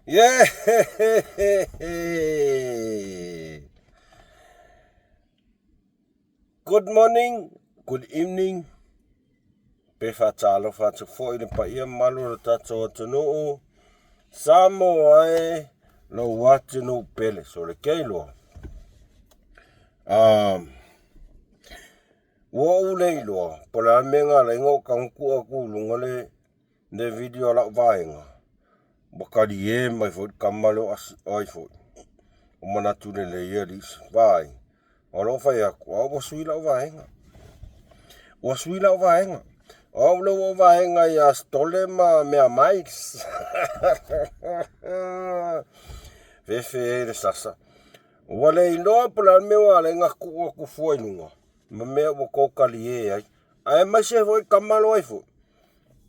Yeah. Good morning, good evening. Pe whatalo whatu fo ile pa ia malu o tato atunu. Samo ai lo watu no pele. So le keilo. Wo ule ilo. Pola menga le ngo kanku aku lungole de video la vaenga. Bakadi e mai fo kamalo ai fo. O mana tune le yeris vai. Olo fai aku. O sui la vaenga. O sui la vaenga. O lo vaenga ya stole ma mea mais. Fefe le sasa. Wale iloa pula mewa le ngaku aku foi nunga. Ma mea wo kokali e ai. Ai mai se foi kamalo ai fo.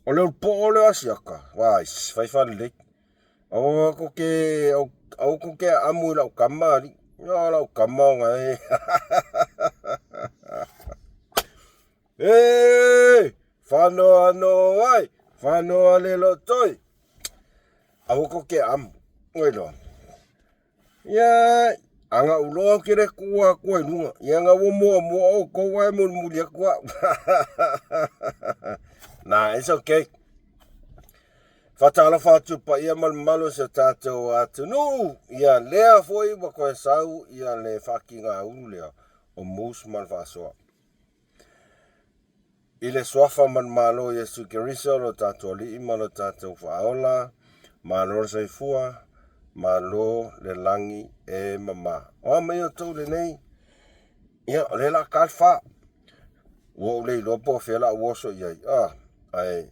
O le po o le asiaka. Vai, fai fale. O ko ke au ko ke amu la kamali. No la kamanga e. Hey! Whanoa no ai, whanoa le lo toi. Au ko ke am, ngoilo. Ia, anga uloa kere kua kua nunga. Ia nga wo mua o koua e mulia kua. Nah, it's okay. Whatala whatu pa ia malo se tātou atu. No, ia lea foi wako e sau, ia le whaki ngā ulu lea. O MUSS Ma Le FA'ASOA. Ile swafa man malo Yesu Keriso lo tato li malo tato faola malo saifua malo le langi e mama. O me o tau le nei. Ia le la kalfa. Wo le lopo fela woso ia. Ai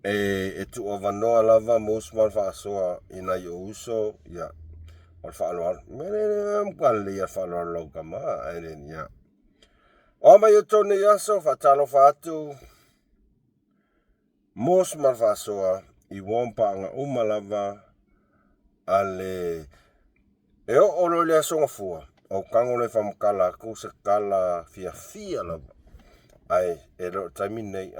e tu o vanoa lava MUSS Ma Le FA'ASOA ina yo uso ia. O faalo. Me mpale ia faalo lo kama ai ia. O mai o tone yaso whatalo whatu MUSS Ma Le FA'ASOA I wampa anga umalava ale e o olo le asonga fua o kango le whamkala ko se kala fia lava ai e ro taimi nei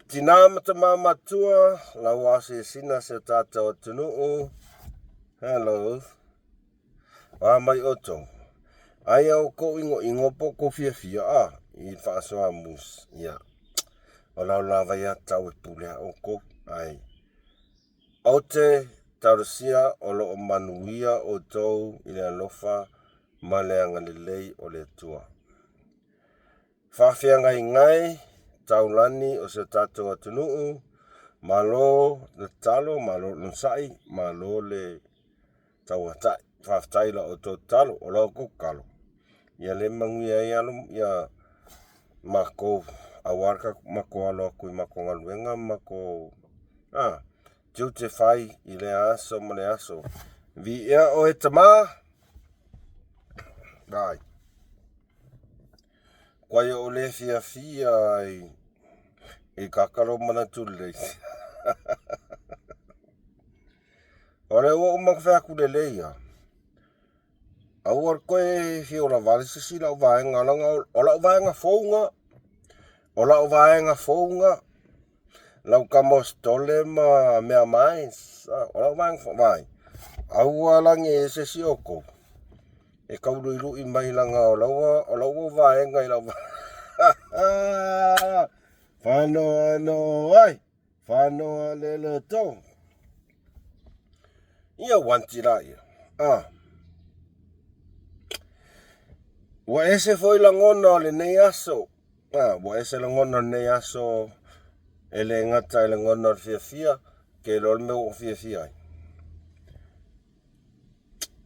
tina matama matua la wasi sina se tātou tunuu hello mai oto ai au ko ingo poko fia I whaasoa MUSS ia o lau lava ia tau e pulea o ko ai o te taurusia o lo o manuia o tou I le alofa ma le anga lelei o le tua whawhia ngai taulani o se tātou atunuu malo le talo malo lonsai malo le tauatai whaftaila o tō talo o lau kukalo ia le manguia ia ia mako awarka mako alo kui mako ngaluenga mako tiu te whai I le aso ma le aso vi ea o e tama dai kwai o le fia I kakaro mana tule o le o makawhaku le leia au ar koe fi o la vale sisi lau vaenga langa o lau vaenga founga o lau vaenga founga lau kamos tole ma mea mais o lau vaenga vai au alangi e sisi oko e kauru ilu I mai langa o lau vaenga I lau whanoa no ai whanoa le le tau ia wantira ia Wa ese foi la ngona le nei aso. Wa ese la ngona nei aso ele ngata ele ngona fia ke lo me o fia.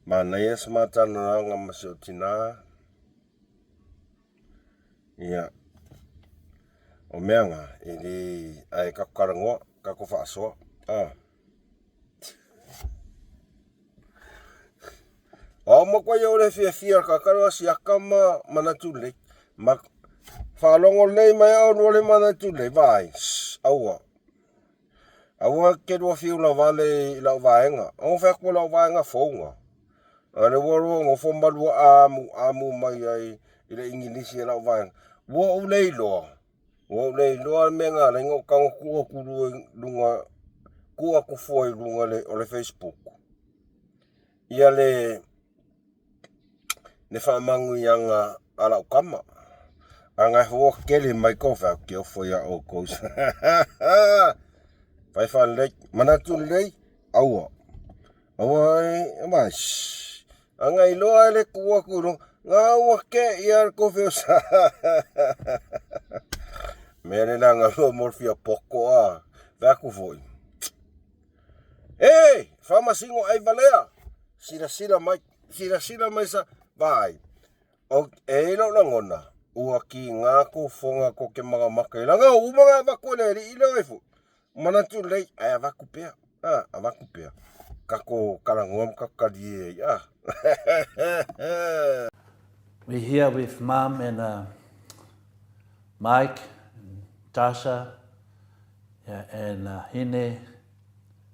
Ma nei es mata no nga masotina. Ia. O meanga ili ai kakarango kako faasoa. O mo kwa yo le fia kakaro si akama manatule ma whalongo nei mai au nole manatule vai aua ke rua fiu la vale I lau vaenga o whakua lau vaenga founga ane waro ngofo malua amu mai ai I le ingilisi lau vaenga wo ulei loa O nei loa menga le ngo kanga kua kuru lunga kua kufoi lunga le o le Facebook. Ia le whaamangu i anga ala ukama. Anga hoa kele mai kofa ki o foia o kous. Pai wha lei, manatu lei, aua. Aua e, ama shhh. Anga i loa le kua kuru, ngā ua ke i ar kofi o sa. Mene na ngā loa morfia poko a, vaku foi. Hey, whamasingo ai valea. Sira mai sa, vai. O e lo na ngona, ua ki ngā ko fonga ko ke mga maka. Langa umanga vaku ne ri ilo e fu. Manatu lei, ai a vaku pea. A vaku pea. Kako kalanguam kakari e, We're here with Mom and Mike, and Tasha, and Hine,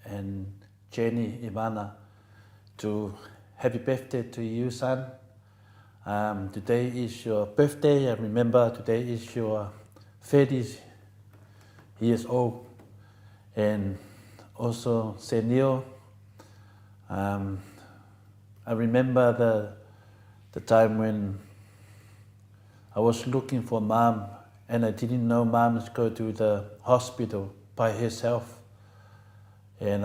and Jenny, Ivana, to happy birthday to you, son. Today is your birthday, and remember today is your 30 years old. And also Senio, I remember the time when I was looking for Mom and I didn't know Mom was going to the hospital by herself. And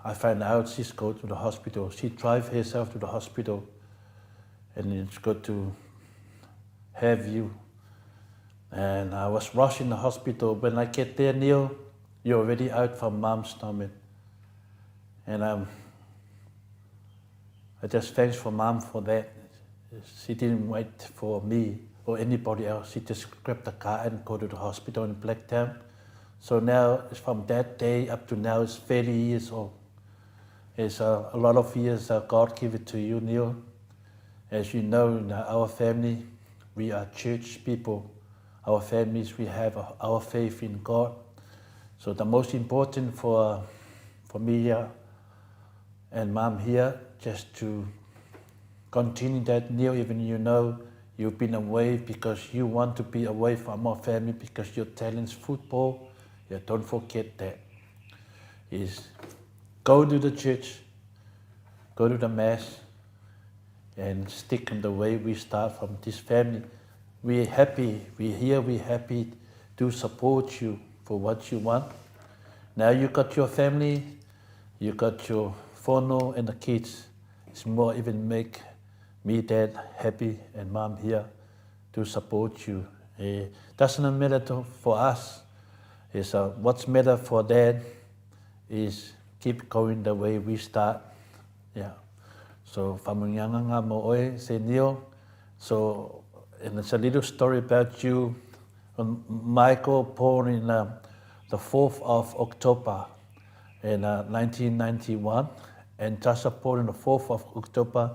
I found out she's going to the hospital. She drive herself to the hospital, and it's good to have you. And I was rushing the hospital. When I get there, Neil, you're already out from Mom's stomach. And I just thanks for Mom for that. She didn't wait for me or anybody else. She just grabbed the car and go to the hospital in Blacktown. So now, from that day up to now, it's 30 years old. It's a lot of years God gave it to you, Neil. As you know, in our family, we are church people. Our families, we have our faith in God. So the most important for me here and Mom here, just to continue that, Neil, even you know you've been away because you want to be away from our family because your talent's football. Yeah, don't forget that. Is go to the church, go to the mass, and stick in the way we start from this family. We're happy, we're here, we're happy to support you for what you want. Now you got your family, you got your whānau and the kids. It's more even make me, Dad, happy, and Mom here to support you. Doesn't matter for us. What's matter for Dad is keep going the way we start. Yeah. So whamunganga ngā mo oe, se Neil. So, and it's a little story about you. Michael born in the 4th of October in 1991, and Tasha born in the 4th of October.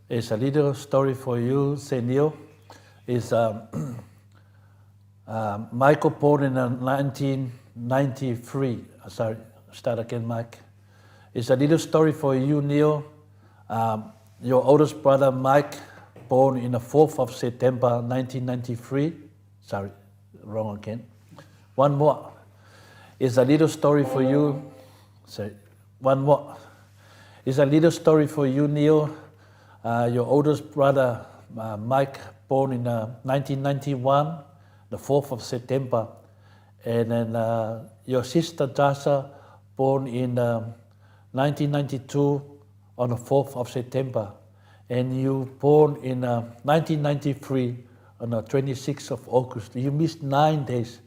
It's a little story for you, se Neil. Is Michael born in 1993. Sorry, start again, Mike. It's a little story for you, Neil. Your oldest brother, Mike, born in the 4th of September, 1993. Sorry, wrong again. One more. It's a little story for you. Sorry, one more. It's a little story for you, Neil. Your oldest brother, Mike, born in 1991, the 4th of September. And then your sister, Tasha, born in 1992 on the 4th of September. And you born in 1993 on the 26th of August. You missed 9 days.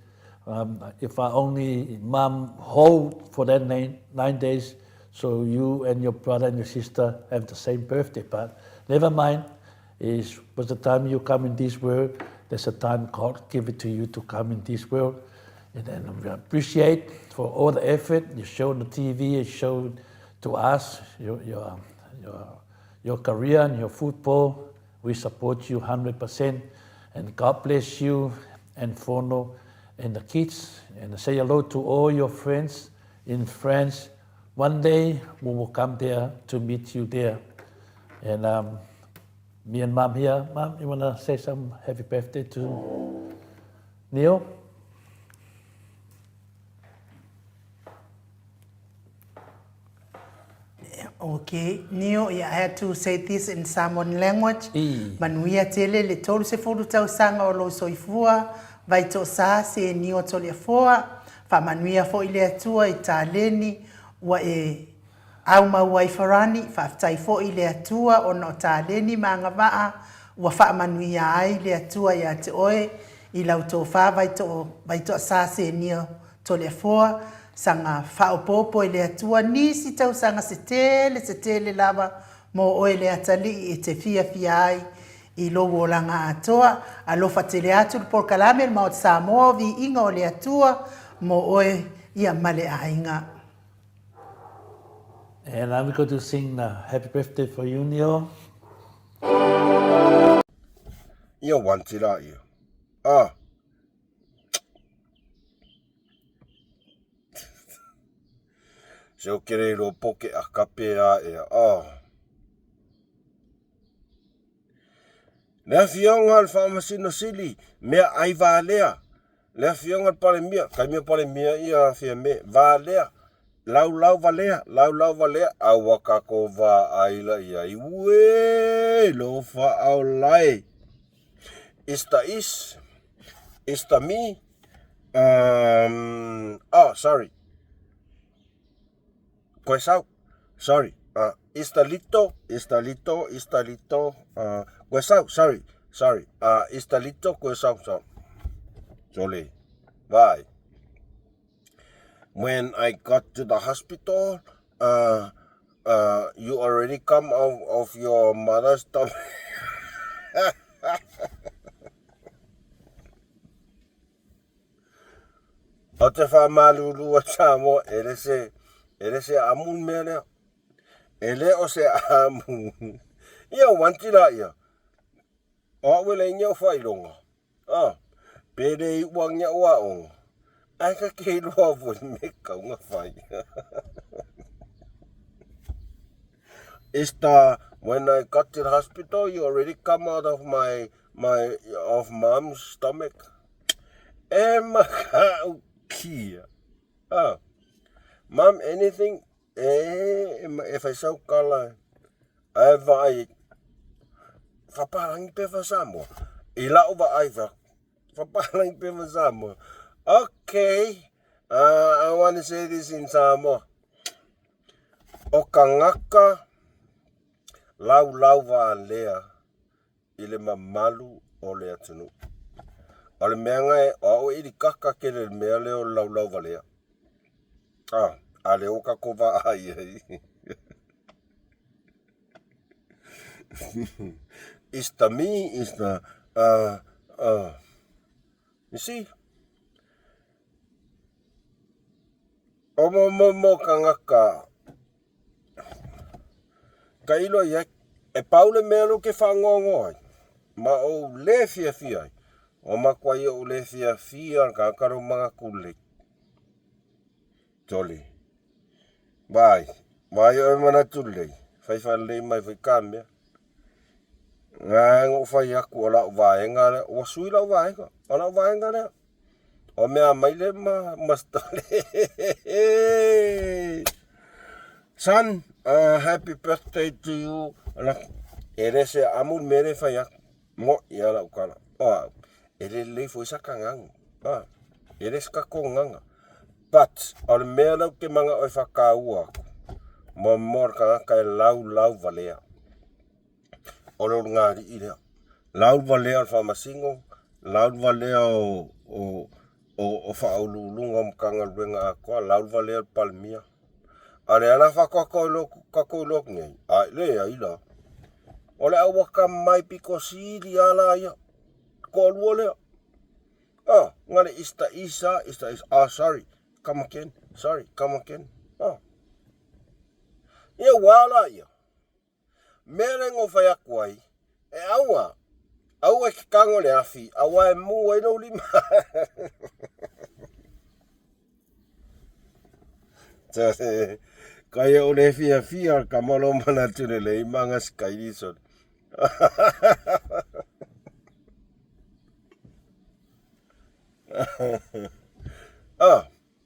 If I only Mom hold for that 9 days, so you and your brother and your sister have the same birthday. But never mind, it was the time you come in this world. There's a time God give it to you to come in this world. And then we appreciate for all the effort you showed on the TV, you showed to us, your career and your football. We support you 100%. And God bless you and whānau and the kids. And say hello to all your friends in France. One day we will come there to meet you there. And Me and Mom here. Mom, you want to say some happy birthday to Neil? Okay, Neo, I had to say this in Samoan language. Manuia tele le tolu se furu tau sanga o lo soifua, vai to sa se Neo tole foa, fa manuia fo ile atua I taleni, wa e au mawai farani, fa aftai fo ile atua o no taleni manga waa, wa fa manuia ai ile atua ya te oe, I lau to fa vai to sa se Neo tole foa, sanga whaopopo ele atua nisi tau sanga se tele lava mo o ele atali I te fia ai I lo wolanga atoa a lo fatele atu por kalame ma o Samoa vi inga o le atua mo oe ia male ainga. And I'm going to sing happy birthday for you, Neil. Ia wantira ia. Ah. Se o kere ro poke a kape a ea. Ah. Lea fionga al whamasino sili. Mea ai vālea. Lea fionga al pale mia. Kai mea pale mia ia fia me. Vālea. Lau valea. A waka ko vā aila ia. I ue lo wha au lai. Ista is. Ista mi. Sorry. Koe sau. Sorry. Ista lito. Koe sau. Sorry. Ista lito. Koe sau. Jolly. Bye. When I got to the hospital, you already come out of your mother's stomach. O te whamalulu a Samoa, ele se amun mea lea. Ele o se amun. Ia wantira ia. O wele inga o whaironga. Pere I uang ia ua onga. Ai ka kei roa voi me kaunga whai. When I got to the hospital, you already come out of of mom's stomach. E maka kia. Mom, anything? If I so kala, I vai. Whaparangi pe wa Samoa. I lau wa aiva. Whaparangi pe wa Samoa. Okay. I want to say this in Samoa. O ka ngaka lau wa lea I le mamalu o le atunu. O le mea ngai o iri kaka ke le mea leo lau wa lea. A le oka ko wa ai ai. Ista mi, ista, you see? O mo ka ngaka. Ka ilo ia, e paule mea lo ke whangongo ai. Ma o le fia ai. O makua ia o le fia ka karo mga kule. Jolly. Vai o mana tule. Fai le mai fai kamea. Ngā ngō whai aku o lau vaenga lea. O sui lau vaenga. O lau vaenga lea. O mea mai le mastale. Son, happy birthday to you. Ere se amul mere whai aku. Mo ia lau kala. Ere le fo isa ka ngang. Ere ska ko nganga. But, o le mea lau ke manga oi whakaua aku. Mo mor ka ngaka e lau valea. O lo ngari I lea. Lau valea o whamasingo. Lau valea o whaululunga o mkanga ruenga a koa. Lau valea o palmia. A le ana whakako lok ngai. A lea ila. O le awaka mai piko siri ala ia. Ko lua lea. Ngare ista isa. Sorry. Come again. Sorry. Come again. Ia wala ia. Mere ngō whai aku ai. E aua. Aua ki kango le afi. Aua e mua ino lima. Kai o le fia ka malo mana tune le imanga skai riso.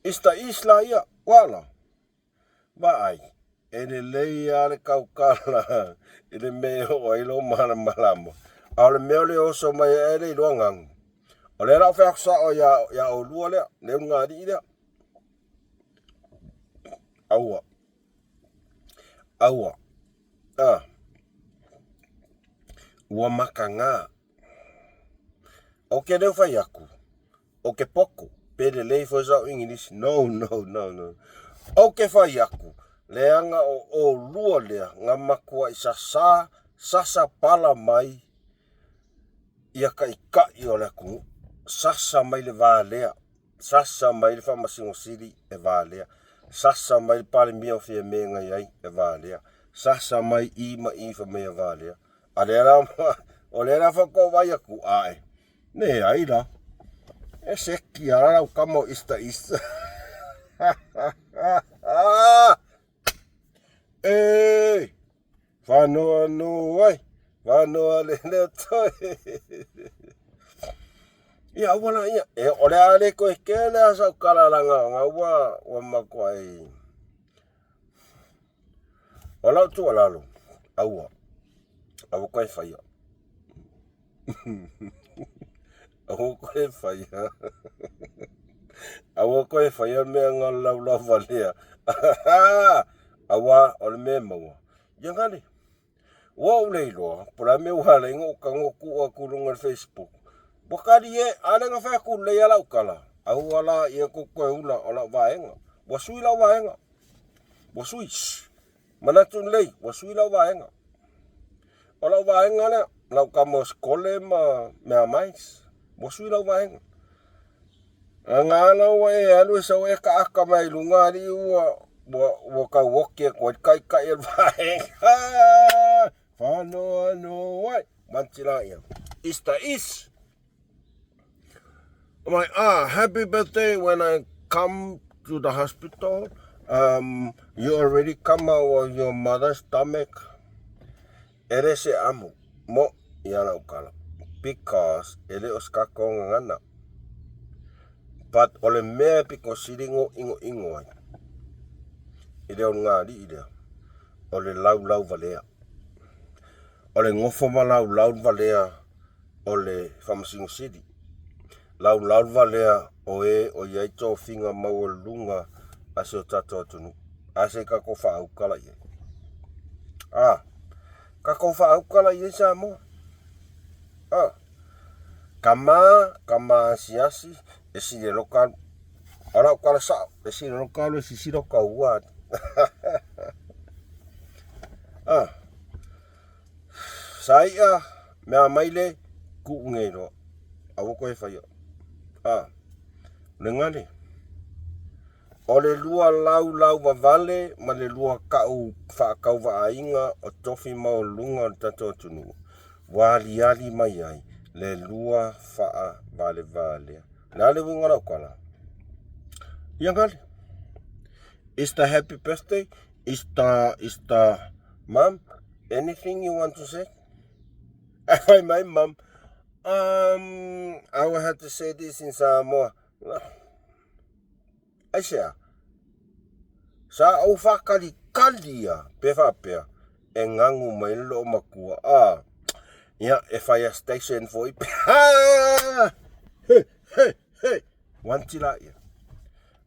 Ista isla ia, wala. Vai, ele leia le kaukala, ele meo o ilo mana malamo. Aole meo le oso mai ele iloangang. O le rao whaksa o ya o lua lea, leo ngāri lea. Aua. Ua maka ngā. O ke leo whai aku. O ke poko. Pere lei whazau English. No. O ke whai aku. Leanga o lua lea. Ngā makua i sasa pala mai. Ia ka i o le kungu. Sasa mai le vālea. Sasa mai le whamasingo siri e vālea. Sasa mai le pale mia fia menga iai e vālea. Sasa mai I ma I whamea vālea. A o le ra whako vai aku ae. Ne ai la. E seki ara o kamo ista. E whanoa no ai. Whanoa le toi. Ia wala ia. E ole ale koe kele asa kalalanga. Ngā ua makua e. Ola tu alalo. Aua koe whaia. Aua koe whaia mea ngā lau valea. Aua ole mea maua. Ia ngale. Ua ulei loa. Pura me uhala ingo ka ngoku a kurunga Facebook. Wakari e alenga whaku leia lau kala. Aua la ia koe ula o lau vaenga. Wasui lau vaenga. Wasui. Manatun lei. Wasui lau vaenga. O lau vaenga lea. Lau kamo skole mea mais. Wasui lau vaenga. Ngā lau e alu e sau e ka aka mai lunga li ua ka wokia koe kai e vaenga. Whanoa no ai. Mantila ia. Ista is. I'm like, happy birthday when I come to the hospital. You already come out of your mother's stomach. Ere se amu. Mo iana ukala. Because ele oskako ngana. But ole mea piko siringo ingo ai. Ile o ngāri ile. Ole lau valea. Ole ngofo ma lau valea. Ole whamasingo siri. Lau valea o iai tō whinga maua lunga ase o tato atunu. Ase kako whaukala ie. Kako whaukala ie sa mo. Kama siasi e sire lokalu. Ora ukala sao e sire lokalu e sisiro ka uat. Saia mea maile ku ungeiro. Awoko e whaia. Nengane. O le lua lau wavale ma le lua kau whaakau waainga o tofi mao lunga o tato atunu. Wali mai ai le lua wha vale. Nā le winga rau kala. Ia ngale. Is the happy birthday? Is the mom? Anything you want to say? My mom. I will have to say this in Samoa. Aisea. Sa au whakari kalia pewapea e ngangu mai lo makua. Ia e fire station foi. Hey. Wantila ia.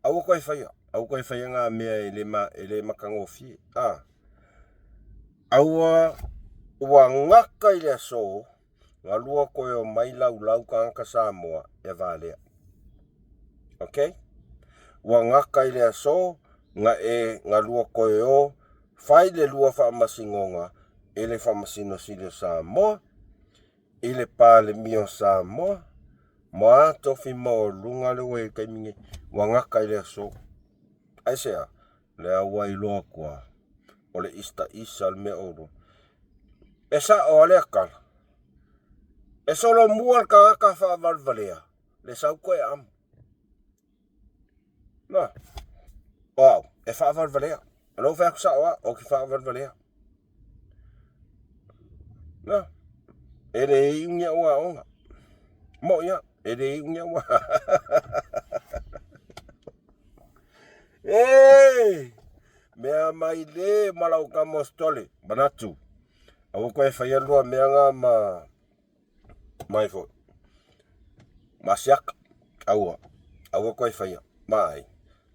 Au koe whaia ngā mea ele makango fie. Aua ua ngaka ile so. Ngā lua koe o mai lau ka anka Samoa e valea. Okay? Ua ngaka ile so. Ngā lua koe o. Whai le lua whaamasingonga. Ele whaamasino sile Samoa. Ele pāle mio Samoa. Moa tofi mo lunga le wei kaimingi. Ua ngaka ile so. Aisea. Le awa iloa kua. O le isa me oro. Esa o le akala. E solo mua ka aka whaavalvalea. Le sau koe am. Nā. Wow. E whaavalvalea. Anō whaku saoa o ki whaavalvalea. Na. Ere unya wa onga. Mo ya, ere unya wa. Hey! Mea mai le malau ka mostole, banatu. Awo ko e faya lua mea nga mai fo. Masiak, awa. Awo ko e faya, mai.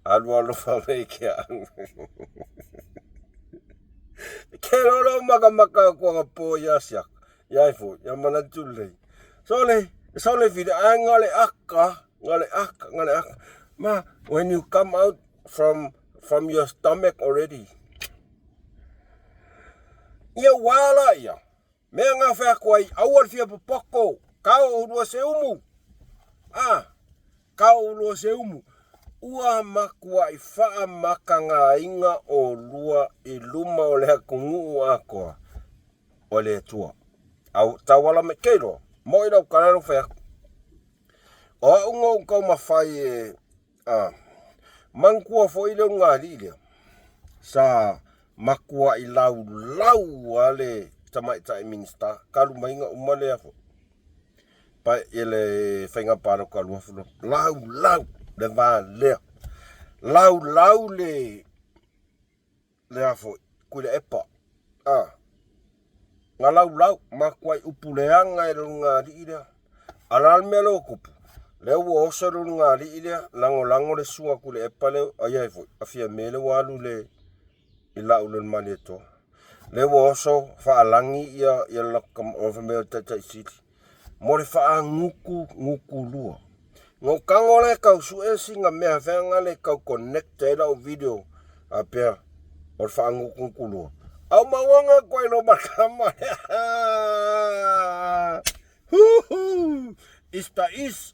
Alua lo fa me kia. Ke roro maka ko po ya siak. Ya fo, ya manatu le. Sole vida ngale akka. Ma, when you come out from your stomach already. Ia wala ia. Mea ngā whea koai, awar whia papoko. Kau urua se umu. Kau urua se umu. Ua makua I wha maka ngā inga o lua I luma o leha kungu akoa. O le tua. Au tawala me keiro. Mo I rau kararo whea. O unga ukau mawhai mangkua fo I leo ngā lilia. Sa makua I lau ale tamaitai minista. Kalu mainga umale afo. Pa ele whainga paro kalua fulo. Lau. Le va lea. Lau le afo. Kuile epa. Ngā lau. Makua I upuleanga e runga lilia. Alal melo kupu. Leo wo osa runga lilia. Lango le sua kuile epa leo. Ayai fo. Afia mele walu le. Ila ulen mali to. Lewo oso faalangi ia lakam over me tata siti. Mori faa nguku lua. Ngo kangole kau suesi nga mea venga le kau connect la video apea or faa nguku lua. Au mawanga koe no makama. Is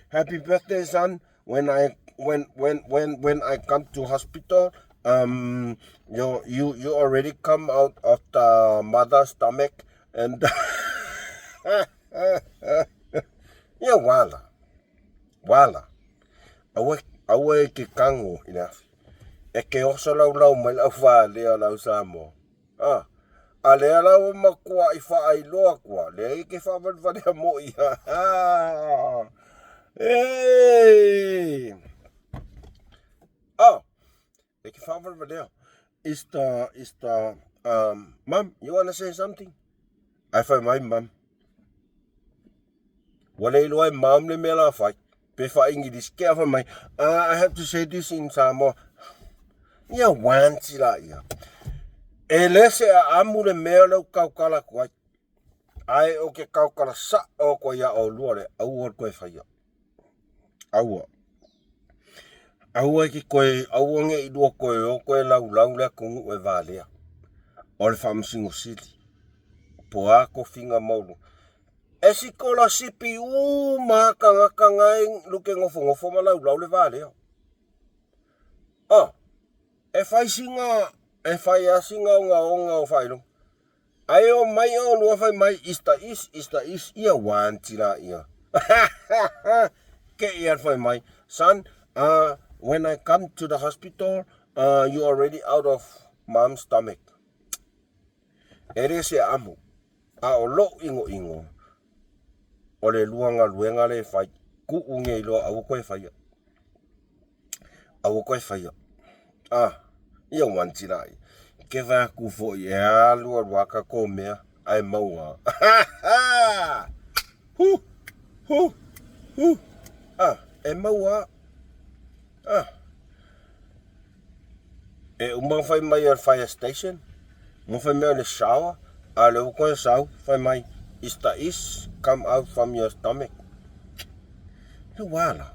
happy birthday son. When I come to hospital. You already come out of the mother's stomach and yeah, wala. Awe ke kango ina. E ke oso lau mai lau wha lea lau samo. Alea lau makua I wha ai loa kua. Lea I ke wha vanvanea mo iha. Hey! Like if I over there, is the mom, you wanna say something? I find my mom. Wale loai mom le mela fight. Pe fa English care for my I have to say this in Samoa. Ya wanti la ya. Elese amu le mela kaukala kwai. Ai o ke kaukala sa o ko ya o luore au ko fa ya. Aua ki koe, aua nge I dua koe o koe lau lea kungu e valea. O le whamsingo sili. Po a ko finga maulu. E si kola sipi maka ngaka ngai luke ngofo ma lau le valea. E fai singa, e fai asinga o whailo. Ai o mai o lua fai mai ista is ia wanti la ia. Ke ia fai mai. Son, when I come to the hospital, you already out of mom's stomach. Ere se amu. A o lo ingo. O le luenga le fai. Ku unge ilo awu koe fai. Ia wanti rai. Ke va ku fo ia lua waka ko mea. Ai maua. E maua. E umang fai mai al fire station. Mo fai mai le shower. A le uko sau fai mai. Is come out from your stomach. Le wala.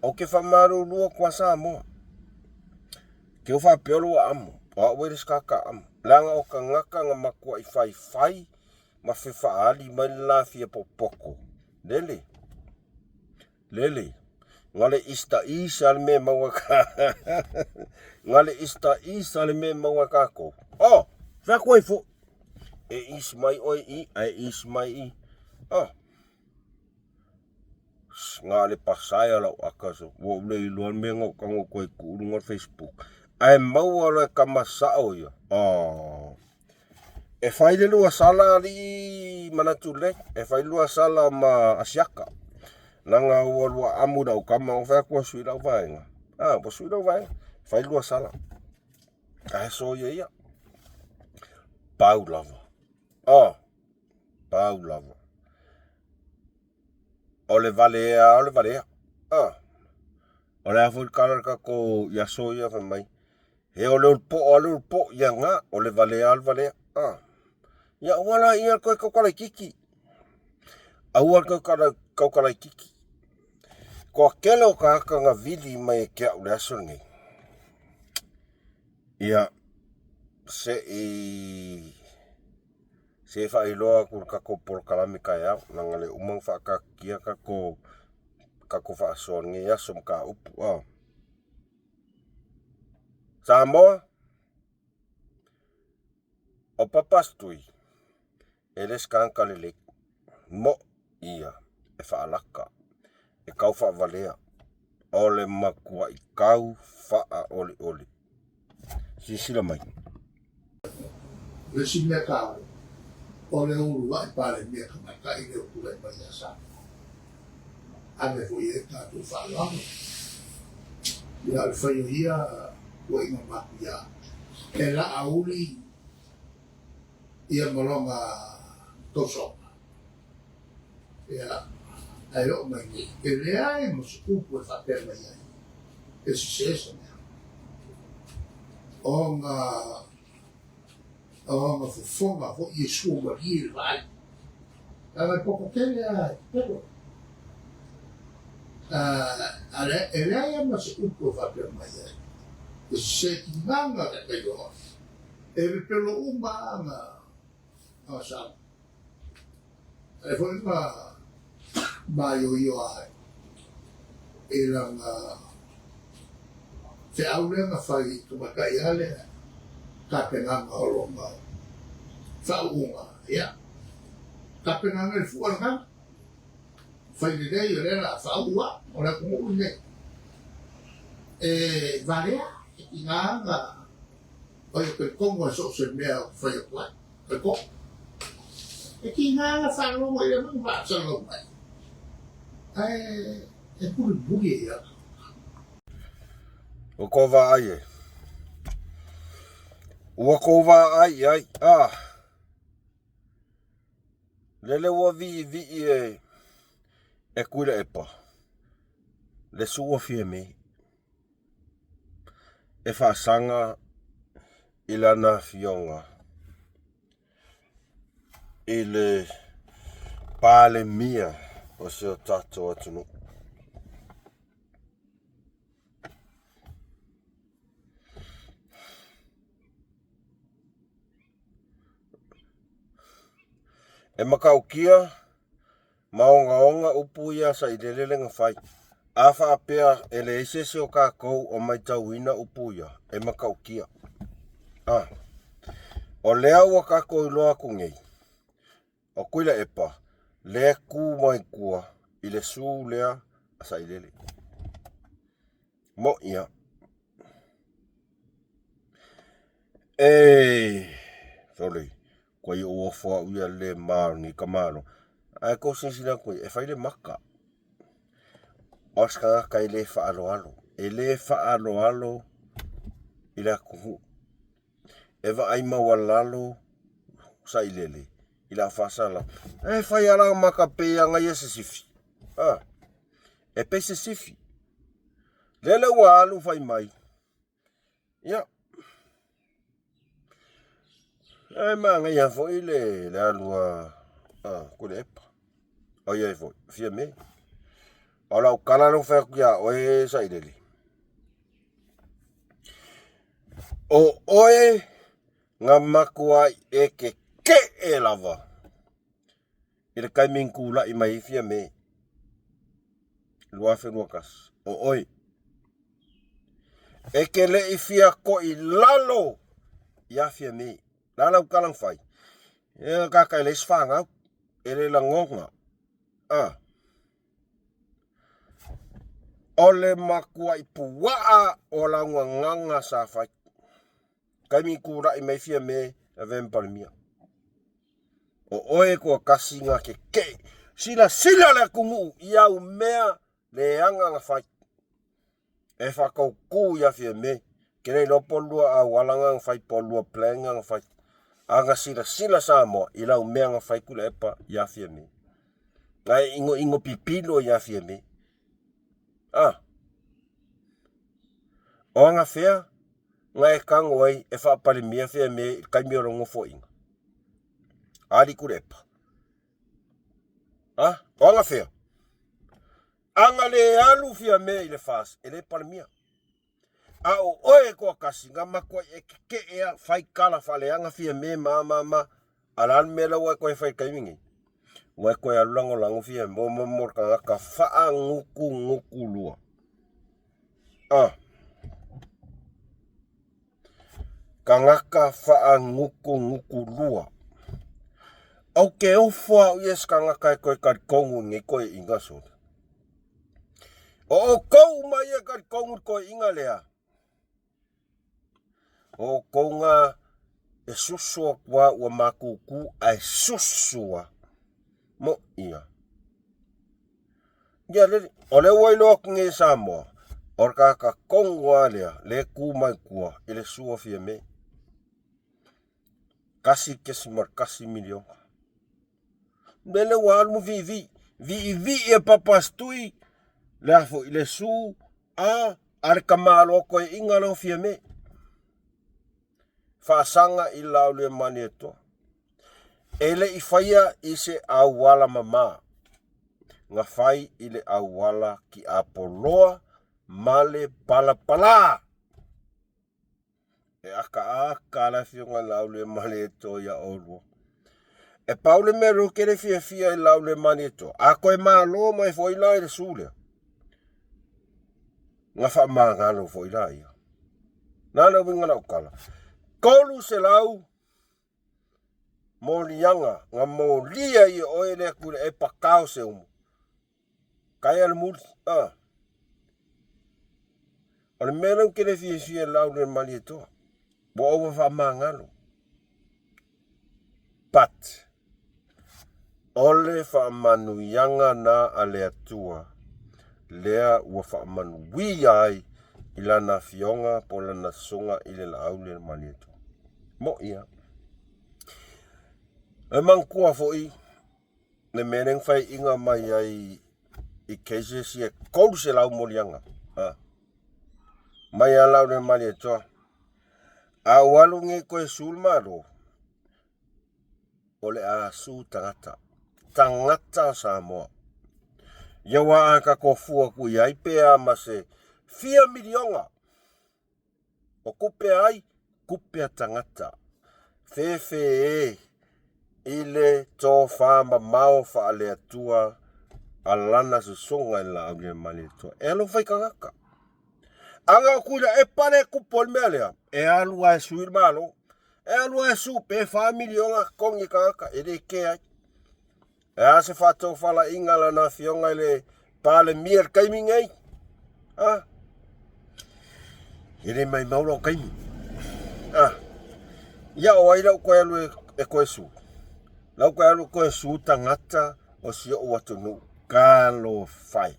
O ke fa maru lua kwa sa mo. Ke o fa peolo amu. O weris kaka amu. Langa o ka ngaka nga makua I fai. Ma fe fa ali mai la fia popoko. Lele. Ngale ista al me mawaka. Ngale ista al me mawaka ko. Fa koe fo. E is mai oi is mai Ngale pasaya lau akaso. Wo le iluan me ngok kango koe kuurunga Facebook. Ai mau ala kamasao ya. E whai le lua sala li manatule, e whai lua sala ma asiaka. Nanga ua lua amu na ukama o whea kua sui lau vaenga. Po sui lau vaenga. Whai lua sala. Ahe so ia. Pau lava. Pau lava. Ole valea. Ole a fui karaka ko ia so ia whamai. He ole ulpo ia ngā. Ole valea. Ia wala ia koe kaukalai kiki. Aua kaukalai kiki. Ko kele o ka haka ngā vili mai e kia ule aso ngai. Ia se whailoa kur kako por kalami kai au. Nangale umang whakakia kako whaasoa ngai aso mka upu. Samoa. O papastui. Eles kankalele. Mo ia. E whaalaka. E kau whaavalea. Ole makua I kau whaa oli. Sisila mai. Le sinne kau. Ole ulu wa I pare mea kamaka I leo kule mai asa. Ane fui e tātou whaalama. Ia le whaio ia ua inga maku ia. E la auli ia malonga tosoka. Ia ai o mai ni. E lea e mos upu e whapema iai. E si sesa mea. O ngā fufonga ho I sua wa hiri vai. Anga poko tele ai. Pero. E lea e mos upu e whapema iai. E si se ki nganga ka kai o. E me pelo umba anga. Sa. E foi mai o io ai. E langa te aulenga whai tumakai ale ka penanga o longa. Whaunga, ia. Ka penanga I fuanga. Whai le dei o lera whaua, o la kumu ne. E varea, I nganga. O ia pe kongo so se mea whai o kwai. Pe kongo. E ki nganga whanonga I a mga whaasalo mai. E puri bugi ia. O kova ai e. Ua kova ai. Lele ua vi e kuila epa. Le sua fie me. E whaasanga I lana fionga. I le pāle mia o se o tātou atunu. E makaukia, maonga upu ia sa I lelelenga whai. A whaapea e le esese o kākou o mai tauina upu ia. E makaukia. O lea ua kākou I loa kungei. O kuila epa, lea kū mai kua I le sū lea asa I lele. Mo ia. Sorry. Kwa I oafua uia le maani kamano. Ai ko sinsina koe, e whai le maka. Oska ka I le whaaloalo. E le whaaloalo I la kuhu. E wa ai mawalalo sa I lele. I la whasala. E whai ala maka pea ngai se sifi. E pe se sifi. Lele ua alu whai mai. Ia. E manga ia foi le alua kule epa. O ia foi, fia me. O la ukala no fa kia o e sa ideli. O oe nga makua e ke e lava. Ile kai minkula I mai fia me. Lua fe luakas. O oe. E ke le I fia ko I lalo. Ia fia me. Lala ukalang fai. E kakai le sfanga. Ele la ngonga. Ole makua I puwaa o la nganga sa fai. Kai mi kura I mai fia me a vempalmia. O oe kua kasi ngā ke. Sila le kungu iau mea le anga ngā whai. E whakau kū ia fia me. Kene lopo lua a walanga ngā whai po lua plenga ngā whai. Anga sila sa moa i lau mea ngā whai kula epa ia fia me. Ngai ingo pipilo ia fia me. O anga whea, ngai kango ai e whaapale mea fia me kai mea rongo fo inga. Ari kula epa. O anga whea. Anga le alu fia me i le fas, e le pale mea. A o oe kua kasi, ngā makua e ke ea whai kala whale anga fia me ma. Alan me la ua koe whai kaimingi. Ua koe alulango lango fia mo ka ngaka wha nguku lua. Ka ngaka wha nguku lua. Au ke ofua uies ka ngaka e koe kari kongu ngi koe inga sota. O kou mai e kari kongu koe inga lea. O kou ngā e susua kua ua makuku ai susua. Mo ia. Ia lele. O le wailo nge Samoa. O ka kongu alea le ku mai kua ele sua fia me. Kasi kesimar kasi milionga. Mele walu vi e papastui le afo ile su are kamalo koe inga lo fia me. Whaasanga i lau le mani eto. Ele i whaia i se awala mama. Ngā whai i le awala ki apoloa male pala. E aka la fionga lau le mani eto ia olua. E paule me roke le fia i lau le mani eto. A koe maa lo mai fo ila i le sule. Ngā wha maa ngano fo ila ia. Nana winga na ukala. Kolu se lau molianga ngā molia i oe lea kule e pakao se umu. Kai ala muli. Ole mena kele fia lau le mani eto. Bo owa wha maa ngano. But ole wha manu yanga na alea tua. Lea ua wha manu ai ilana fionga po lana songa ile la au le mani eto. Mo ia. E mangkua foi. Ne meneng fai inga mai ai i keise si e kou se lau molianga. Mai a lau le mani eto. A walu nge koe sulmaro. Ole a su tangata. Tangata Samoa. Iawa a ka kofua ku iai pea ma se 4 milionga. O kupe ai, kupe tangata. Fefe ile tō whama mau wha alea tua alana su songa ila au le mani tua. E alo whai kangaka. Anga kuila e pare kupol mea lea. E alu ai suir malo. E alu ai su pe 5 milionga kongi kangaka. E de ke ai. E ase whatou whala ingala na fionga ile pale mier kaiming ei. Ere mai mauro kaiming. Ia o ai lau koe alu e koe su. Lau koe alu koe su tangata o si o watunu. Kalo fai.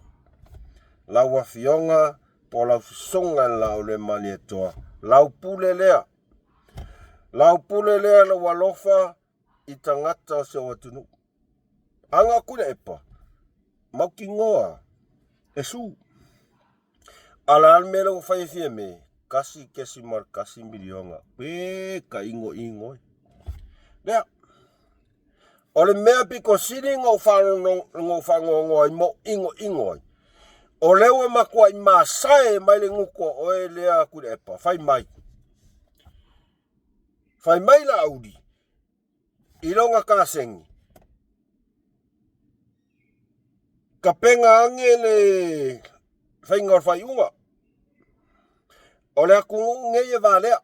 Lau a fionga po lau songa lau le mani etoa. Lau pule lea. Lau pule lea lau walofa i tangata o si o watunu. Anga kule epa. Mauki ngoa. E su. Ala almele o fai fia me. Kasi kesimar kasi milionga. Ka ingo. Lea. Ole mea piko siri ngō whangongo ai mo ingo ai. O lewa makua i masae mai le nguko oe lea kule epa. Fai mai. Fai mai la audi. Ilonga kasengi. Ka penga angele fai ngor fai unga. O lea kungu ngeye valea.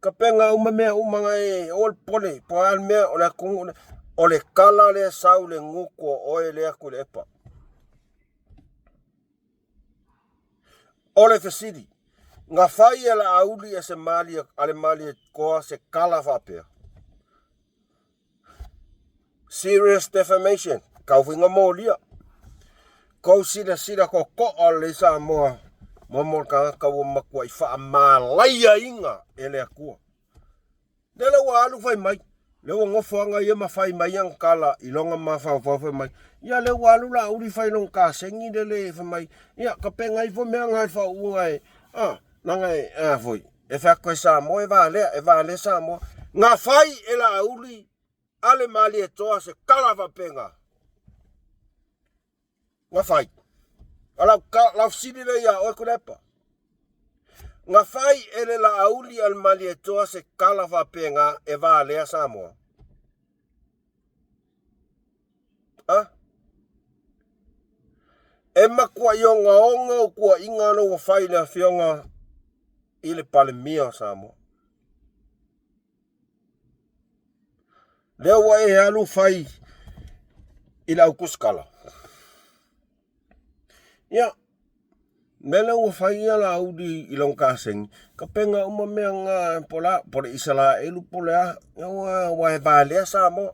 Ka penga umamea umanga e ol pole. Po al mea o lea kungu. O le kala lea sau le nguko oe lea kule epa. O le fesiri. Ngā whai e la auli e se mali ale mali koa se kala whapea. Serious defamation. Kau whinga mōlia. Kau sida ko koa le sa moa. Mamor ka kau makua i wha malaia inga e lea kua. Nela wa alu whai mai. Lewa ngofuanga ia mawhai mai ang kala i longa mawhau whai mai. Ia lewa alu la uri whai long ka sengi de le whai mai. Ia ka penga i fo mea ngai whau unga e. Nangai foi. E whakoe sa mo e vale sa mo. Ngā whai e la auli ale mali e toa se kalawa penga. Ngā whai. Lau siri le ia oe kurepa. Ngā whai e le la auli al mali e toa se kalawa penga e vale sa mo. E makua i o ngā onga o kua inga no wa whai na whionga i le pale mia sa mo. Leo wa e alu whai i lau kuskala. Ia, mele ua whai ia la audi i long kaseng. Ka penga uma mea ngā pola, pole isala elu polea, ia wa e valea sa mo.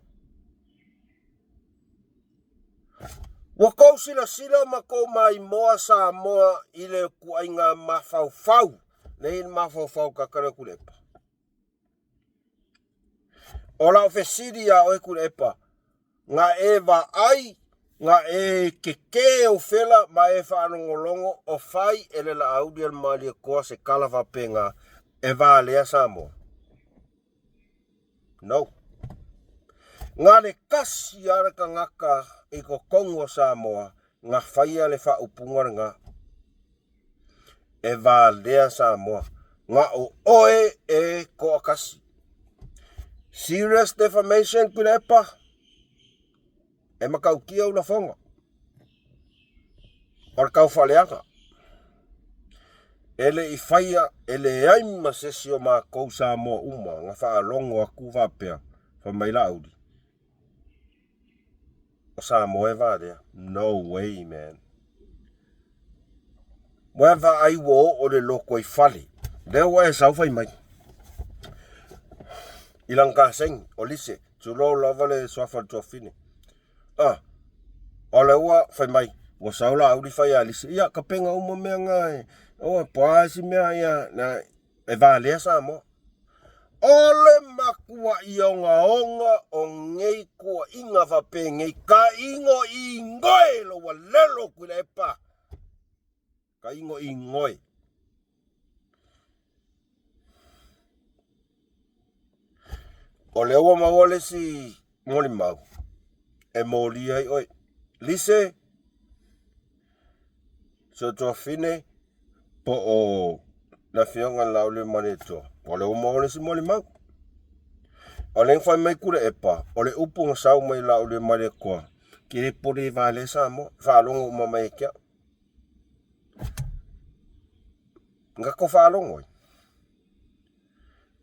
Wa kou sila ma kou mai moa sa moa i le kuai ngā mawhau. Nei mawhau kakara kulepa. O lau whesiri a oe kulepa. Ngā e wa ai, ngā e keke o whela ma e whaanongolongo o whai e le la audi al mali koa se kalawa penga e wā lea sa moa. No. Ngā le kasi araka ngaka i ko kongo sa moa, ngā whaia le wha upunga e wā lea sa moa. Ngā o oe e ko akasi. Serious defamation kulepa. E makau kia ula whonga. Ora kau whaleanga. Ele i whaia, ele aima sesio mā kou sa moa uma, ngā wha longo a ku whapea, wha mai la audi. O sa moa e vārea. No way, man. Wewa ai wo o le loko i whale. Leo e sau whai mai. Ilang kaseng, o lise, tulo lava le swafal tuafine. O le ua whai mai. Wa saula audi whai a lise. Ia, ka penga uma mea ngai. O paasi mea ia, na e vālea sa mo. Ole makua i onga o ngei kua inga whape ngei ka ingo i ngoe lo wa lelo kule pa. Ka ingo i ngoe. O le ua mawale si moli mau. E moli ai oi. Lise. So toa fine. Po o na whionga laule mane toa. O le ua mawale si moli mau. O le whai mai kura epa. O le upunga sau mai laule mane koa. Ki re pore vale sa mo. Whalongo uma mai kia. Ngako whalongo i.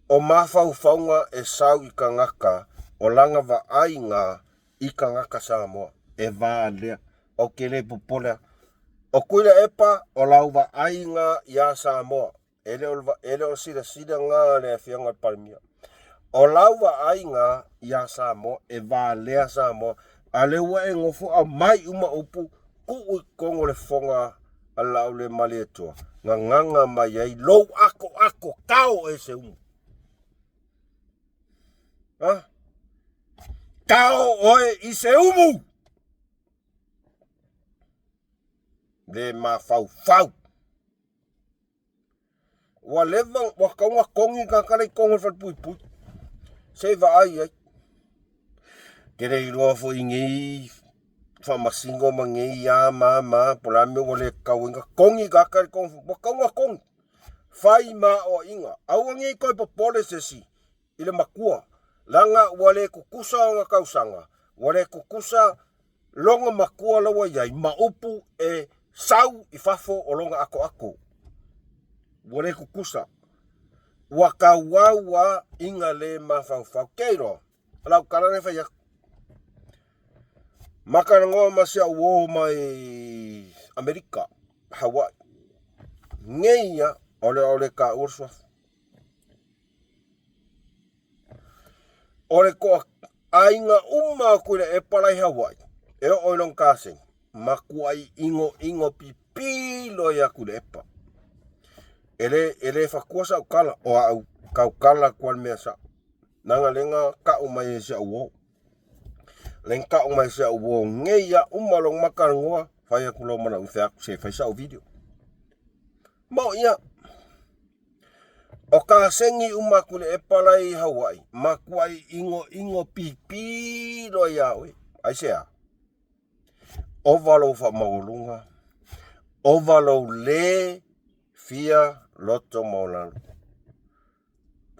O mawhau whaunga e sau i ka ngaka, o langa wa ai ngā i ka ngaka sa moa, e vālea, o kere pupolea. O kuila epa, o lau wa ai ngā ia sa moa, ele o sida ngā lea whianga palmia. O lau wa ai ngā ia sa moa, e vālea sa moa, a lewa e ngofu a mai uma upu, ku kongo le whonga a lau le mali etua. Ngā nganga mai ai, lou ako, kao e se umu. Kao oe i se umu. Le ma fau. Wa levang, wa kaunga kongi kakare kongo fat pui. Se va ai. Kere i roa fo ingi, fa masingo mangi ya ma, pola me wale kauinga kongi kakare kongo, wa kaunga kongi. Fai ma o inga, awangi koi popole sesi, ile makua. Langa wale kukusa o nga kausanga. Wale kukusa longa makua lawa yai. Maupu e sau i fafo o longa ako. Wale kukusa. Wakawawa inga le mafau. Keiro. Alau karane whaiak. Makana ngoa masia uo mai Amerika. Hawaii. Ngeia ole ka ursua. Ole ko ainga kuile e palai Hawaii. E oilon kasing. Makuai ingo pipilo ya kuile epa. Ele fakuasa ukala o au kaukala kuan mesa. Nanga lenga ka umai sia uo. Lenka umai sia uo ngeia umalong makarangua. Faya kulo mana utheak se faisa o video. Mau ia. O ka sengi umakule e palai Hawaii. Makuai ingo pipilo ya we. Aisea. Ovalo fa maulunga. Ovalo le fia loto maulalu.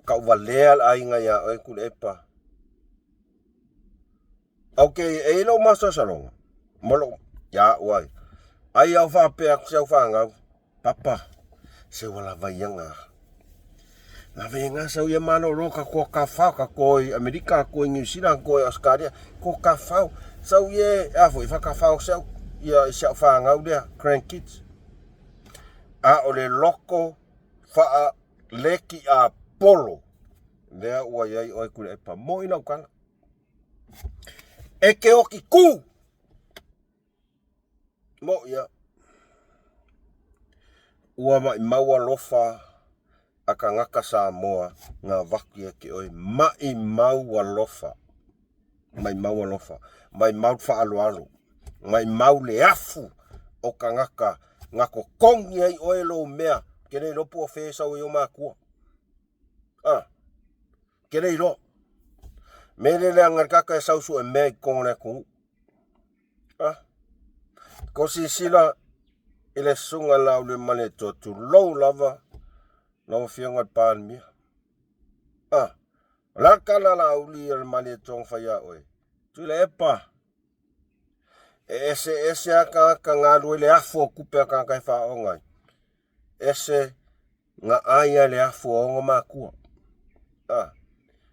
Ka uvalea ainga ya oe kule epa. Okay, e lo masa salonga. Molo ya wai. Ai au fa pe ak au fa ngau. Papa. Se wala vaianga. Na venga sa ia mano roka ko ka fa ka ko Amerika ko New Zealand ko Australia ko ka fa. Sa ia afo fa ka fa sa ia sa fa ngau dia grandkids. A ole loko fa leki a polo. Lea ua iai oe kule epa mo ina ukala. E ke oki ku. Mo ia. Ua mai maua lofa aka ngaka Samoa ngā waki e ke oe. Mai maua lofa. Mai maua lofa. Mai mau fa alu. Mai mau le afu o ka ngaka. Ngako kongi ai oe lo mea. Kene lopu o whesa o ioma kua. Kene iro. Mele le angarkaka e sausu e mea i kongone kungu. Ko si sila ele sunga lau le mane totu lou lava. Lau fiongat paan mia. Lakana lau li el mane tong faya oe. Tule epa. Ese aka ngalu le afo kupe aka kai fa ongai. Ese nga aya le afo onga makua.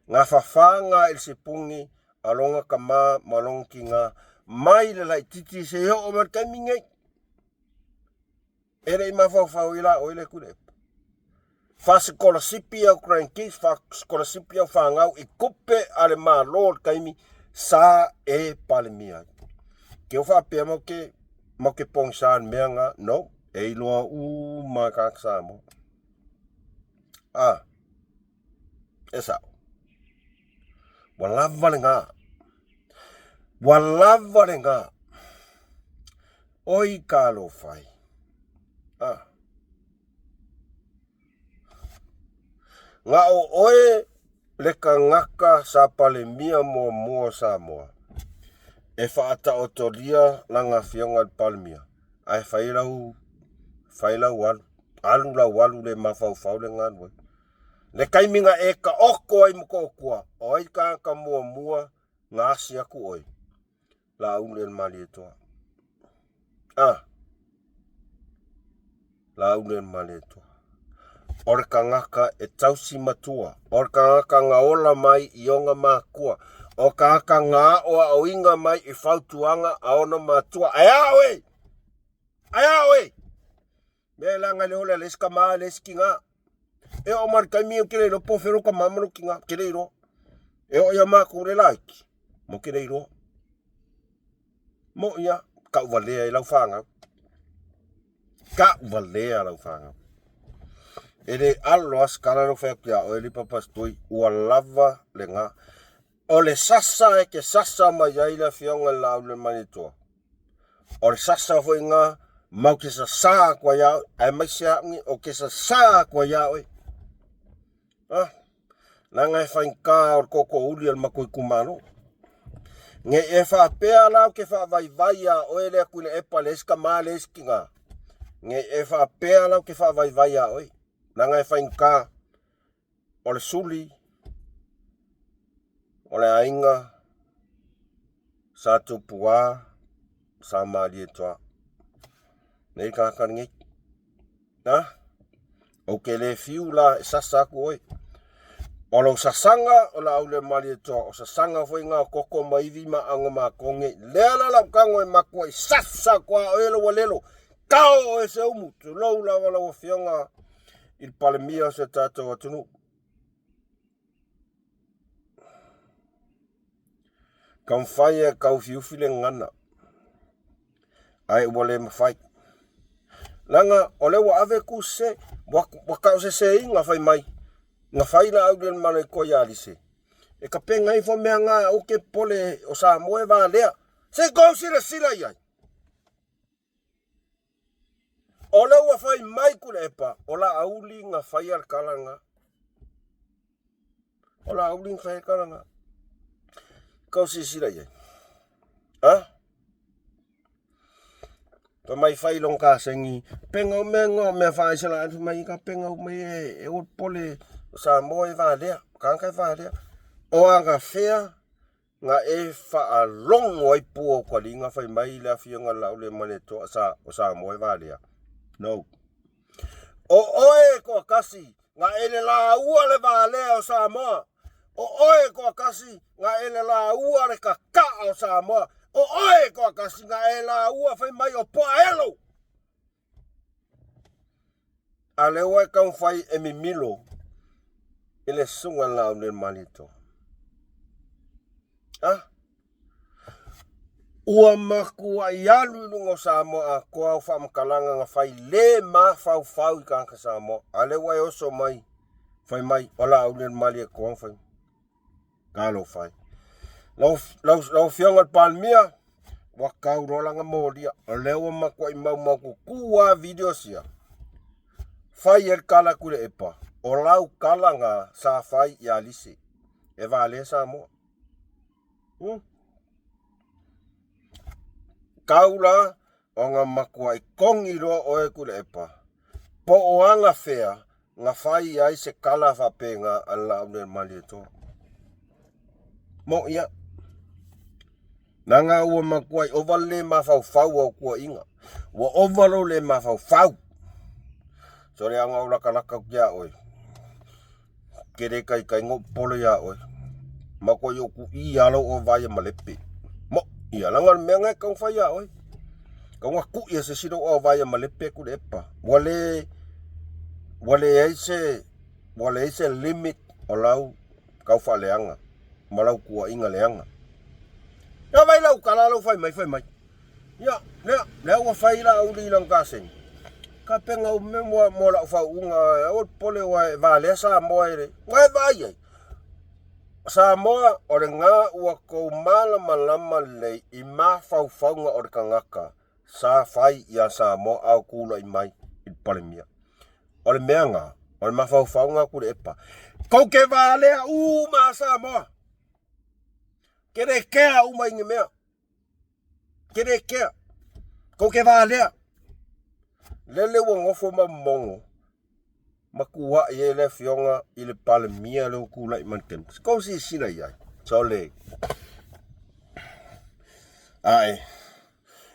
Nga fafanga el sepungi alonga kama malong ki nga mai le lai titi se yo o mar kamingai. Ere ima fafau ila oile kule. Fa scholarship au grandkids, fa scholarship au fangau I kupe ale ma lord kaimi sa e palemia. Ke o fa pe mo ke pongsan meanga no e loa u ma kaksa mo. Esa. Walava le ngā. Oi ka lo fai. Ngā o oe le ka ngaka sa pale mia mua Samoa. E whaata o toria langa fionga palmia. Ai whailau walu. Alu la walu le mawhau le ngānua. Le kaiminga e ka oko ai muko okua. Oi ka mua ngā si aku oi. La ule el mali etoa. La ule el mali etoa. Ore ka ngaka e tausi matua. Ore ka ngaka ngaola mai I onga makua. O ka ngaka ngā oa o inga mai I whautuanga a ona matua. Aya oe! Me langa le hola leska maa leski ngā. E o markai o kere ro po whero ka mamaro ki ngā kere ro. E o ia mako le laiki. Mo kere ro. Mo ia ka uvalea I lau whanga. Ele alo askala no whekea o ele papastoi ua lava le ngā. O le sasa e ke sasa mai aila fionga lau le manitoa. O le sasa hoi ngā mau ke sa saa kwa iau. Ai mai sea ngi o ke sa saa kwa iau e. Nanga e whainka o koko uli al makoi kumano. Nge e whapea lau ke whawai a oe lea kuile epa leska maa leski ngā. Nge e whapea lau ke whawai a oe. Nanga e whainka o le suli. O le ainga. Sa tupua. Sa maali e toa. Nei kakar ngei. O ke le fiu la e sasa ku oe. O lo sasanga o la aule mali e toa. O sasanga foi ngā koko maivi ma anga ma konge. Lea la lau kango e makua I sasa kua o elo walelo. Kao o e se umu. Tu lau la wala o fionga. il palemia se tātou atunu. Kam whai e kau fiufile ngana. Ai wale mawhai. Langa ole wa ave ku se wakau se inga whai mai. Nga whai na au den mane ko ya lise. E ka penga i fo mea ngā o ke pole o sa moe wā lea. Se kou sila iai. O leo wa whai mai kule epa. O la auli ngā whai ar kalanga. O la auli ngā whai ar kalanga. Kou sila iai. Ha? Pa mai whai long ka sengi. Penga o mea ngā mea whai sila atu mai ka penga o mea e o pole o sa moe wā lea. Kankai wā lea. O anga whea. Nga e wha longo ai pua kwa li nga whai mai lea whia ngā laule mane toa o sa moe wā lea. No. O oe ko kasi nga ele la ua le wā lea o sa moa. O oe ko kasi nga ele la ua le ka o sa moa. O oe ko kasi nga ele la ua whai mai o poaelo. A le oe kau whai e mi milo. Ele sunga laule mane toa. Ah, ua makua ialu lungo Samoa koa au whamkalanga nga whai le ma whau i kanka Samoa. Ale wai oso mai, whai mai, ola au len mali e koa whai. Kalo whai. Lau whiongat palmia, wakau rolanga molia, lewa makua i mau kua video sia. Whai er kala kule epa, o lau kalanga sa whai i alise. E vale Samoa. Kaula o ngā makua i kongi roa oe kule epa. Po o anga whea, ngā whai ai se kala whapenga a laune mali e toa. Mo ia. Nanga ua makua i ovale ma whau au kua inga. Ua ovalo le ma whau. Sore anga ula kalaka kia oe. Kere kai ngo polo ia oe. Makua i oku i alo o vaya malepe. Mo, i alanga mea ngai kau whai a oi. Kau ngā ku ia se siro o vaya malepe kule epa. Wale eise limit o lau kau wha leanga. Malau kua inga leanga. Ia vai lau kalalo whai mai. Ia, lea ua whai la au li lang kaseng. Ka penga u me mua lau whau unga. O pole wa vale sa moa ere. Ngai vai ai. Samoa ore ngā ua kou malama lei i mā whauwhaunga ore ka ngaka. Sa whai ia Samoa au kula i mai i palemia. Ore mea ngā, ore mā whauwhaunga kure epa. Kou ke wālea mā Samoa. Kere kea mai nge mea. Kere kea. Kou ke wālea. Lele ua ngofo ma mongo. Makua i ele whionga i le palemia leo kula i manken. Kou si sina iai. So le. Ai.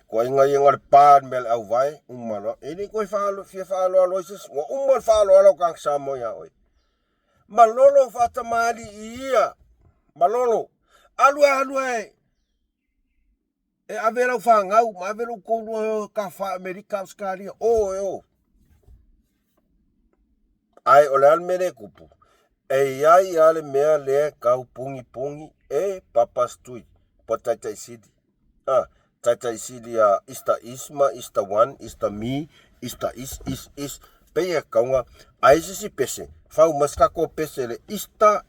Kua inga i ngare pād mele au vai. Umalo. Ini koe fia whaalo aloises. Wa umal whaalo alo kang Samoa ia oi. Malolo whatamali i ia. Malolo. Alua e. E averau whangau. Ma averau kourua ka wha Amerika Australia. O. Ai ole almere kupu. E ai ale mea lea kau pungi e papastui. Po taitai sidi. Taitai sidi a ista isma, ista one, ista mi, ista is. Peia kaunga. Ai sisi pese. Fau maskako pese le ista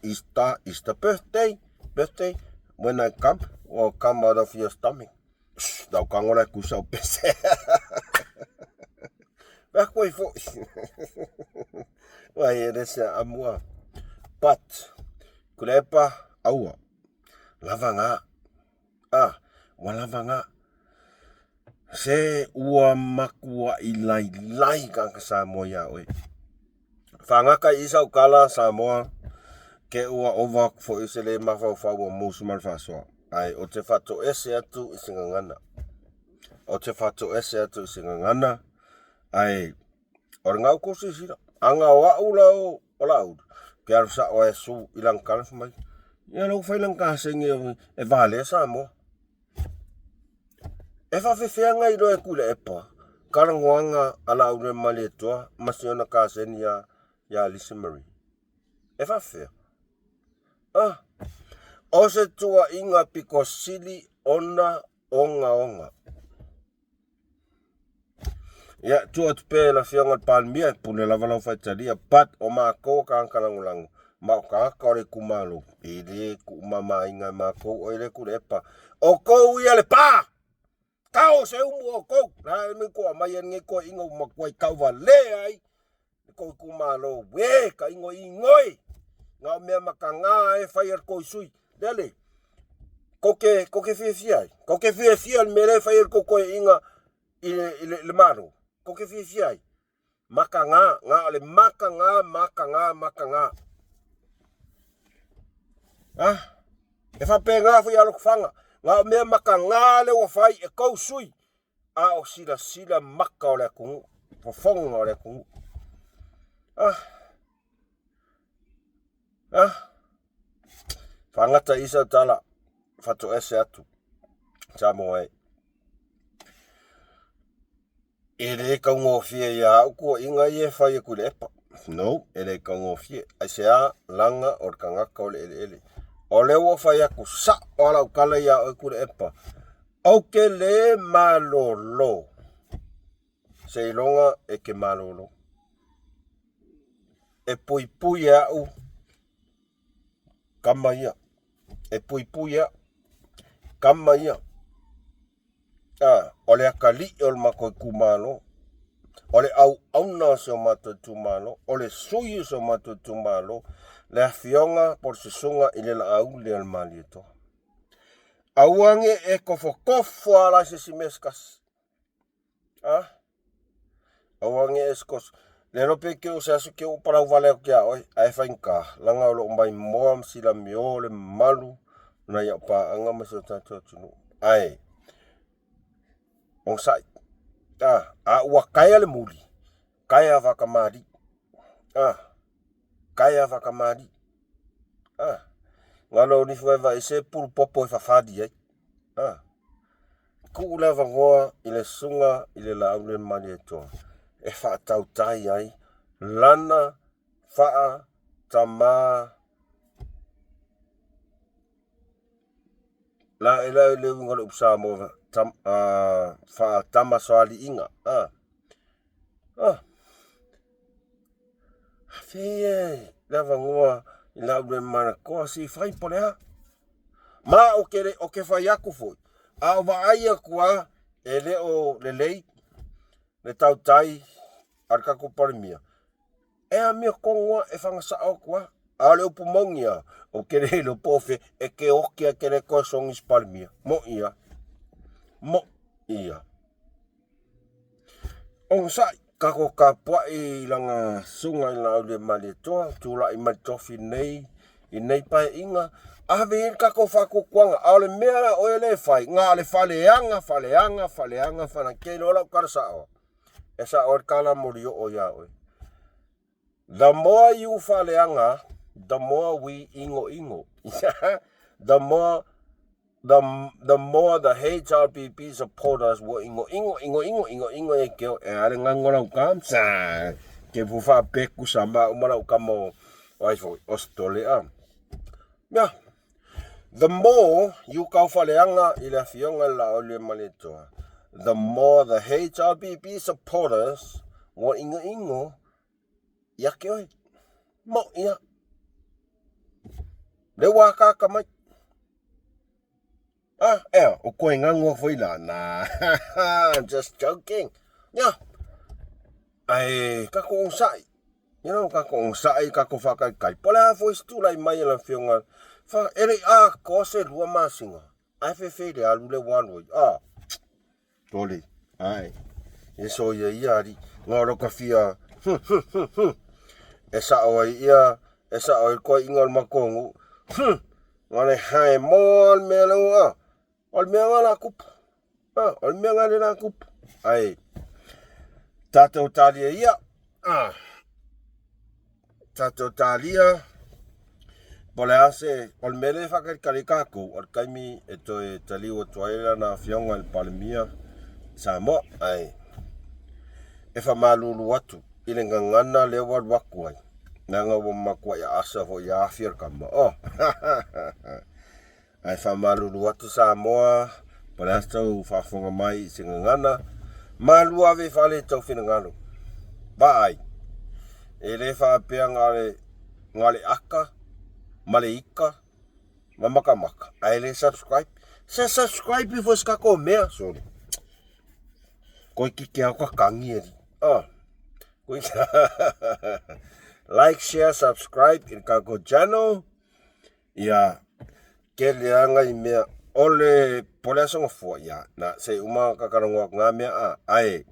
birthday. When I come, or come out of your stomach. Dau kangola kusau pese. Bakoi fo. Wai eresa amua. But kulepa aua. Lavanga. Walavanga. Se ua makua i lai kang Samoa ia oi. Whangaka isau kala Samoa. Ke ua ova fo isele mawhau o MUSS MA LE FA'ASOA. Ai o te whato ese atu i singa ngana. Ai ora ngau kosi sira. Anga wa ula o laud. Ke arsa o esu ilang kalas mai. Ia lau whailang kasengi e vale Samoa. E whawhewhea ngai roe kule epa. Karangoanga ala ure mali e toa. Masiona kasenia ya Lisa Marie. E whawhea. O se tua inga piko sili ona onga. Ya tua tupe la fionga palmia pune la walau whaitaria pat o mako ka ankalangulangu. Mao ka ore kumalo. Ele ku mama inga mako o ele ku lepa. O kou ia le pa! Kau se umu o kou. Na me ko mai nge ko ingo makwai kau wa le ai. Ko kumalo we ka ingo ingoi. Nga mea makanga e whai ar koi sui. Dele. Koke fia. Koke fia mele whai ar koe inga le maro. Koke fia. Makanga. Nga ole makanga. E whape ngā whi alo kwhanga. Ngā mea makanga le wa whai e kou sui. A o sila maka o le kungu. Pofonga o le kungu. Whangata isa tala. Whato ese atu. Samo e. E re ka ngofia ia uko inga ie whai e kule epa. No, e re ka ngofia. Ai se a langa o ka ngaka o le ele. O le wo whai aku sa o ala ukala ia o kule epa. Au ke le malolo. Se ilonga e ke malolo. E pui au. Kama ia. E pui ia. Kama ia. Ole akali ol makoi kumalo. Ole au auna se o mato tumalo. Ole sui se o mato tumalo. Le afionga por se sunga ile la au le almali to. Auange e kofo ala se simeskas. Auange e skos. Le rope ke o se asu ke o para uvale o kia oi. Ai whainka. Langa olo umbai moam sila miole malu. Na ia pa anga maso tato tunu. Ai. On sai. Ua kaya le muli. Kaya wakamari. Kaya wakamari. Ngalo ni fueva ese puru popo e whawhadi ai. Ku ule wangoa ile sunga ile la aule mani e toa. E whaatau tai ai. Lana whaa tama. La ila ile ngalo upsa mo whaa tama soali inga. Fie, la wangoa ila aule mana koa si whai pole ha. Ma o ke whai aku foi. A wa aia kua e leo le lei. Le tau tai arkako parimia. E a mea kongoa e whangasa au kua. A leo pumongia o kere lo pofe e ke okia kere koe songis parimia. Mo ia. O sai. Kako ka puai langa sunga ila aule mali toa. Tula i mai tofi nei. I nei pae inga. Awe in kako whako kuanga. Aole mea o ele whai. Ngā ale whaleanga. Whana kei lola ukara sao. E sa o kala mori o ia oi. The more you whaleanga, the more we ingo. The more the HRPP supporters will ingo e keo e are ngangora ukam sa ke fufa peku sama umara ukamo waifo ostole am. Yeah. The more you kaufaleanga ila fionga la ole maletoa. The more the HRPP supporters will ingo ya keo mo ia. Le waka kamai. O koe ngangua foi la. Nah, I'm just joking. Yeah. Ai, kako onsai. You know, kako onsai, kako whakai. Pole ha foi stulai mai la fionga. Fa ere ko se lua masinga. Ai fe alu le waloi. Tole. Ai. E so ia ri. Ngaro ka fia. Esa o ia, esa o ko ingol makongu. Ngale hai mol melo ol mea la kup. Ol mea la kup. Ai. Tato talia ia. Tato talia. Pole ase ol mele whakari karikaku. Ol kaimi e toi taliwa tuaila na fionga il palimia. Samo. Ai. E wha malulu watu. Ile ngangana lewa waku ai. Nanga wa makua ya asa fo ya afir kama. Oh. Ai whamalulu atu Samoa. Panas tau whafonga mai singa ngana. Malu ave whale tau whina ngalo. Bye. E le whapea ngale aka. Male ika. Mamaka maka. Ai le subscribe. Sa subscribe ifo skako mea. Sorry. Koe kike ako kangi eri. Koe like, share, subscribe in kako channel. Ia ke leanga I mea ole pole asonga fua ia. Na se uma kakarangoa ngā mea ai.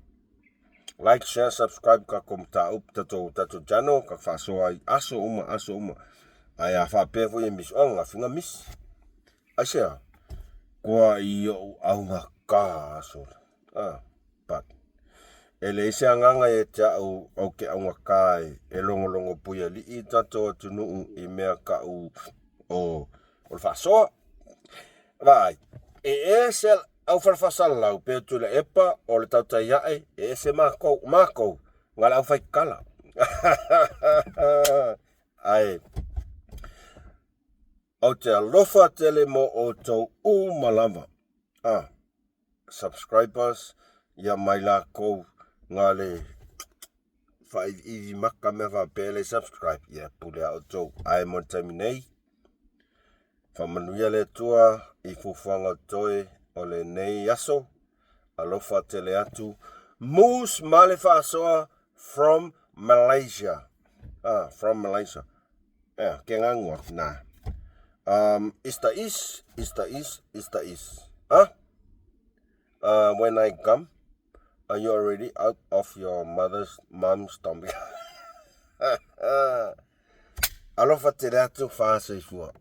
Like, share, subscribe kako mta up tato channel. Kak whasoa I aso uma. Ai a whapea fo I miss. Nga whinga miss. Ai sea. Kua I au ngā kā aso. But ele ise anganga e te au ke aunga kai e longo puia li I tato atunu I mea ka o whasoa. Vai, e se au whawhasalau pe tu le epa o le tau tai ae e se mako ngala au whaikala. Ai, au te alofa tele mo o tau malama. Subscribers, ia mai la kou ngale whai I maka me whapele subscribe. Ia pule au tau ai mo taimi nei. Whamanuia le tua I fuwhanga toe o le nei aso. Alofa tele atu. MUSS Ma Le Fa'asoa from Malaysia. From Malaysia. Ke ngangua. Nah. Is the is. When I come, are you already out of your mom's stomach? Alofa te atu whaasai fua.